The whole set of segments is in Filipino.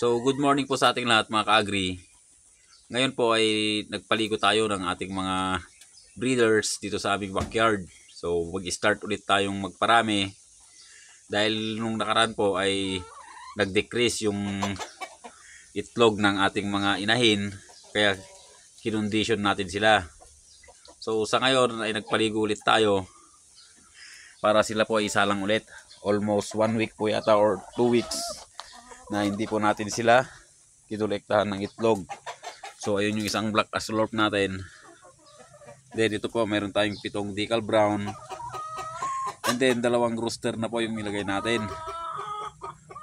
So good morning po sa ating lahat mga ka-agri. Ngayon po ay nagpaligo tayo ng ating mga breeders dito sa aming backyard. So mag-start ulit tayong magparami dahil nung nakaraan po ay nag-decrease yung itlog ng ating mga inahin, kaya kinondisyon natin sila. So sa ngayon ay nagpaligo ulit tayo para sila po ay isa lang ulit. Almost 1 week po yata or 2 weeks na hindi po natin sila kinolektahan ng itlog. So ayun yung isang black aslorp natin. Then ito po meron tayong 7 decal brown. And then 2 rooster na po yung nilagay natin.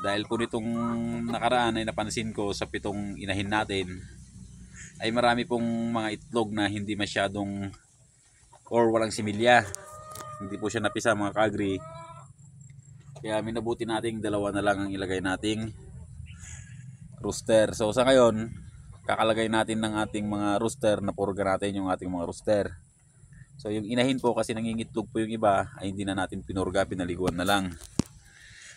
Dahil po nitong nakaraan ay napansin ko sa 7 inahin natin ay marami pong mga itlog na hindi masyadong or walang similya. Hindi po siya napisa mga ka-agri. Kaya minabuti nating 2 na lang ang ilagay nating rooster. So sa ngayon, kakalagay natin ng ating mga rooster na purga natin yung ating mga rooster. So yung inahin po kasi nangingitlog po yung iba ay hindi na natin pinurga, pinaliguan na lang.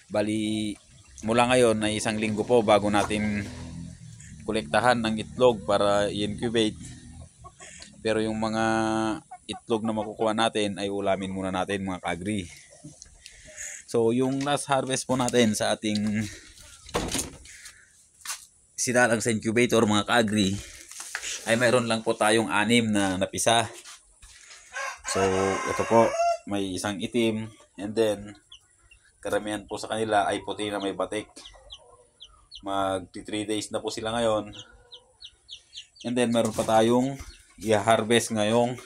Bali mula ngayon ay 1 linggo po bago natin kolektahan ng itlog para i-incubate. Pero yung mga itlog na makukuha natin ay ulamin muna natin mga ka-agri. So yung last harvest po natin sa ating sinalang sa incubator mga ka-agri ay mayroon lang po tayong 6 na napisa. So ito po, may isang itim, and then karamihan po sa kanila ay puti na may batik. Mag 3 days na po sila ngayon. And then meron pa tayong i-harvest ngayong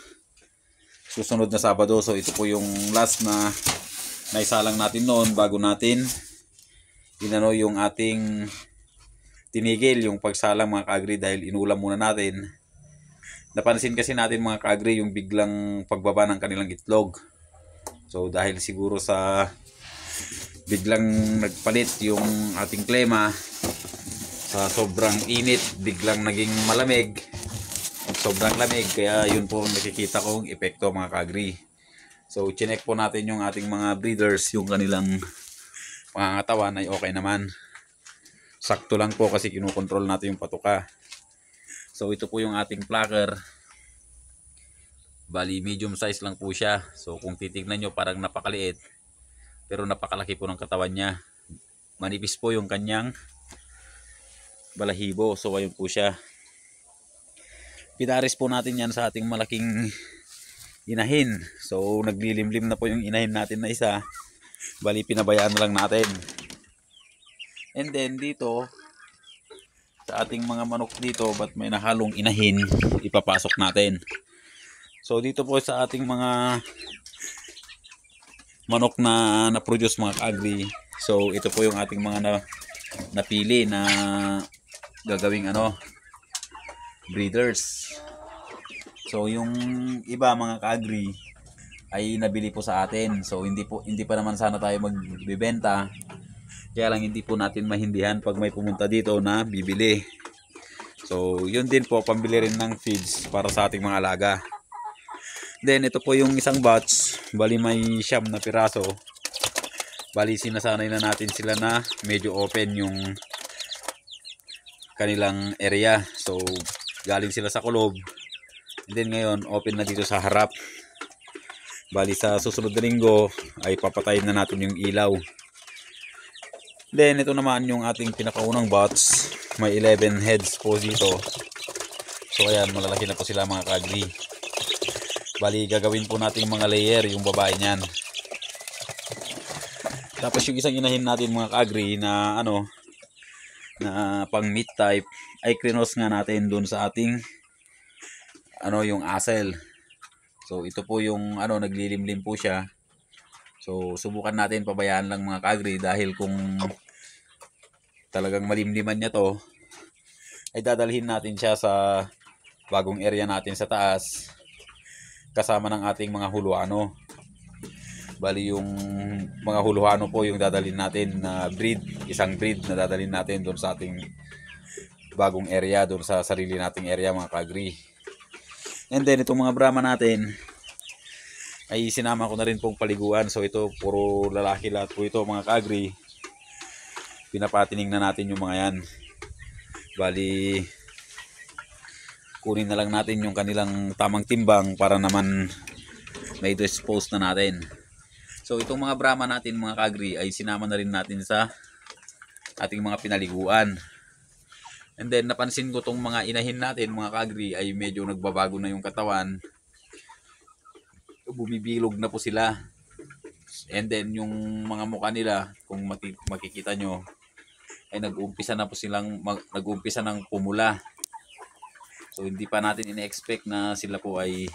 susunod na Sabado. So ito po yung last na naisalang natin noon bago natin inano yung ating tinigil yung pagsalang mga ka-agri dahil inulam muna natin. Napansin kasi natin mga ka-agri yung biglang pagbaba ng kanilang itlog. So dahil siguro sa biglang nagpalit yung ating klima, sa sobrang init biglang naging malamig at sobrang lamig, kaya yun po nakikita kong epekto mga ka-agri. So chinek po natin yung ating mga breeders, yung kanilang pangangatawan ay okay naman. Sakto lang po kasi kinukontrol natin yung patuka. So ito po yung ating plucker. Bali medium size lang po siya. So kung titignan nyo parang napakaliit, pero napakalaki po ng katawan niya. Manipis po yung kanyang balahibo. So ayun po siya. Pinaris po natin yan sa ating malaking inahin. So naglilimlim na po yung inahin natin na isa. Bali pinabayaan na lang natin. And then dito sa ating mga manok dito, ba't may nahalong inahin, ipapasok natin. So dito po sa ating mga manok na na-produce mga ka-agri, so ito po yung ating mga napili na gagawing breeders. So yung iba mga ka-agri ay nabili po sa atin. So hindi pa naman sana tayo magbebenta. Kaya lang hindi po natin mahindihan pag may pumunta dito na bibili. So yun din po, pambili rin ng feeds para sa ating mga alaga. Then ito po yung isang batch, bali may 9 na piraso. Bali sinasanay na natin sila na medyo open yung kanilang area. So galing sila sa kulob, and then ngayon open na dito sa harap. Bali sa susunod na linggo ay papatayin na natin yung ilaw. Then ito naman yung ating pinakaunang batch, may 11 heads po dito. So ayan, malalaki na po sila mga ka-agri. Bali gagawin po natin mga layer yung babae niyan. Tapos yung isang inahin natin mga ka-agri na na pang meat type ay krinos nga natin dun sa ating yung asel. So ito po yung naglilimlim po siya. So subukan natin, pabayaan lang mga ka-agri, dahil kung talagang malimliman niya to ay dadalhin natin siya sa bagong area natin sa taas kasama ng ating mga huluano. Bali yung mga huluano po yung dadalhin natin na breed, isang breed na dadalhin natin doon sa ating bagong area, doon sa sarili nating area mga ka-agri. And then itong mga Brahma natin ay sinama ko na rin pong paliguan. So ito puro lalaki lahat po ito mga ka-agri. Pinapatining na natin yung mga yan. Bali, kunin na lang natin yung kanilang tamang timbang para naman may dispose na natin. So itong mga Brahma natin mga ka-agri ay sinama na rin natin sa ating mga pinaliguan. And then napansin ko tong mga inahin natin mga ka-agri ay medyo nagbabago na yung katawan. Bumibilog na po sila. And then yung mga mukha nila, kung makikita nyo, ay nag-uumpisa na po silang nag-uumpisa ng pumula. So hindi pa natin ina-expect na sila po ay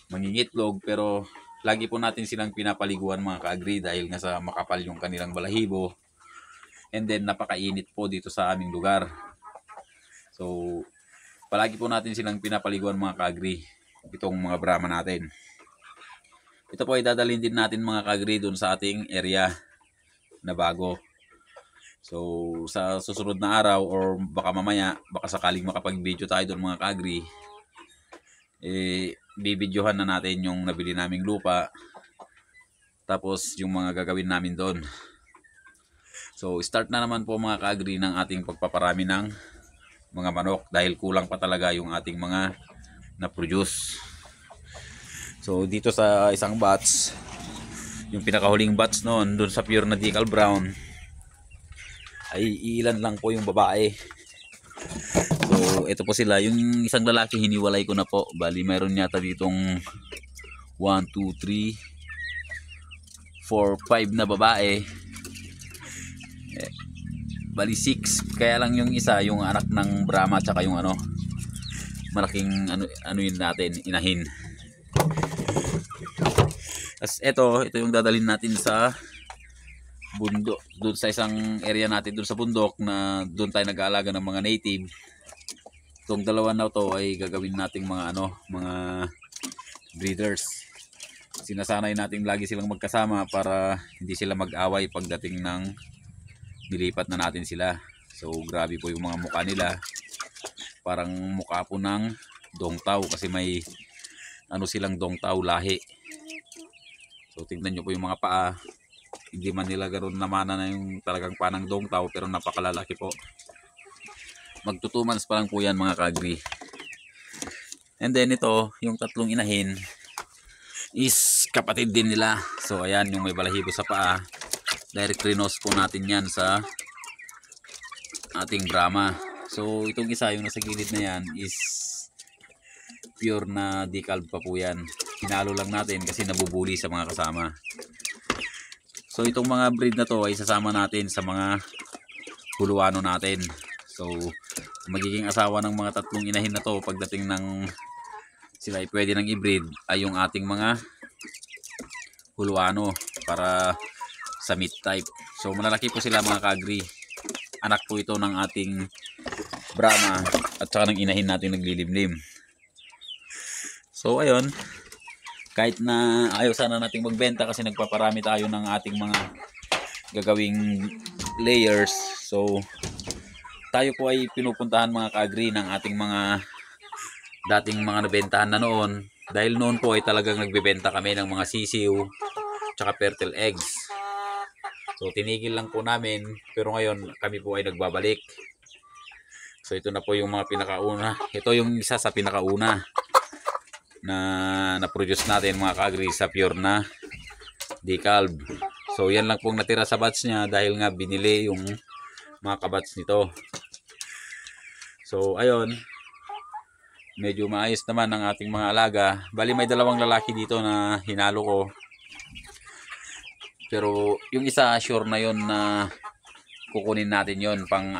mangingitlog, pero lagi po natin silang pinapaliguan mga ka-agri dahil nga sa makapal yung kanilang balahibo. And then napakainit po dito sa aming lugar. So palagi po natin silang pinapaliguan mga ka-agri, itong mga Brahma natin. Ito po ay dadalhin din natin mga ka-agri dun sa ating area na bago. So sa susunod na araw or baka mamaya, baka sakaling makapag-video tayo doon mga ka-agri, bibidyohan na natin yung nabili naming lupa, tapos yung mga gagawin namin doon. So start na naman po mga ka-agri ng ating pagpaparami ng mga manok dahil kulang pa talaga yung ating mga na-produce. So dito sa isang batch, yung pinakahuling batch noon doon sa pure na decal brown, ay ilan lang po yung babae. So ito po sila. Yung isang lalaki hiniwalay ko na po. Bali mayroon yata ditong 1, 2, 3, 4, 5 na babae. Bali 6. Kaya lang yung isa, yung anak ng Brahma, tsaka yung malaking ano yun natin, inahin. As ito yung dadalhin natin sa bundok, doon sa isang area natin doon sa bundok na doon tayo nag-aalaga ng mga native. Itong dalawa na to ay gagawin nating mga mga breeders. Sinasanay natin lagi silang magkasama para hindi sila mag-away pagdating ng nilipat na natin sila. So grabe po yung mga mukha nila. Parang mukha po ng dongtaw kasi may silang dongtaw lahi. So tingnan nyo po yung mga paa. Hindi man nila ganoon namana na yung talagang panang dongtaw, pero napakalalaki po. Magto 2 months pa lang po yan mga ka-agri. And then ito, yung tatlong inahin is kapatid din nila. So ayan yung may balahibo sa paa. Direct renose po natin yan sa ating Brahma. So itong isa, yung nasa gilid na yan, is pure na decal pa po yan. Hinalo lang natin kasi nabubuli sa mga kasama. So itong mga breed na to ay sasama natin sa mga huluano natin. So magiging asawa ng mga tatlong inahin na to pagdating ng sila ay pwede nang i-breed ay yung ating mga huluano para sa meat type. So malalaki po sila mga ka-agri. Anak po ito ng ating Brahma at saka ng inahin natin naglilimlim. So ayun, kahit na ayaw sana nating magbenta kasi nagpaparami tayo ng ating mga gagawing layers. So tayo po ay pinupuntahan mga ka-agri ng ating mga dating mga nabentahan na noon. Dahil noon po ay talagang nagbebenta kami ng mga sisiw tsaka fertile eggs. So tinigil lang po namin, pero ngayon kami po ay nagbabalik. So ito na po yung mga pinakauna. Ito yung isa sa pinakauna na na-produce natin mga ka-agri sa pure na decal. So yan lang pong natira sa batch niya dahil nga binili yung mga kabats nito. So ayun, medyo maayos naman ang ating mga alaga. Bali may dalawang lalaki dito na hinalo ko. Pero yung isa sure na yon na kukunin natin yon pang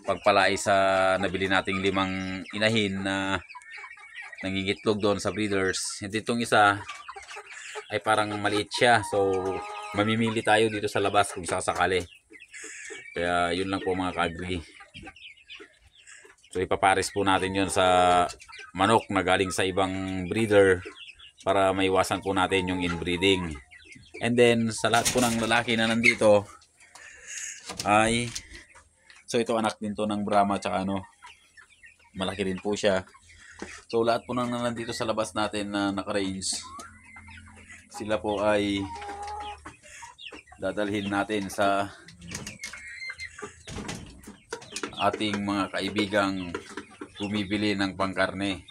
pagpalay sa nabili nating 5 inahin na nangingitlog doon sa breeders. Hindi, itong isa ay parang maliit siya. So mamimili tayo dito sa labas kung sakasakali. Kaya yun lang po mga ka-agri. So ipapares po natin yun sa manok na galing sa ibang breeder para maiwasan po natin yung inbreeding. And then sa lahat po ng lalaki na nandito ay, so ito anak din to ng Brahma tsaka malaki rin po siya. So lahat po ng nandito sa labas natin na naka-range, sila po ay dadalhin natin sa ating mga kaibigang bumibili ng pangkarne.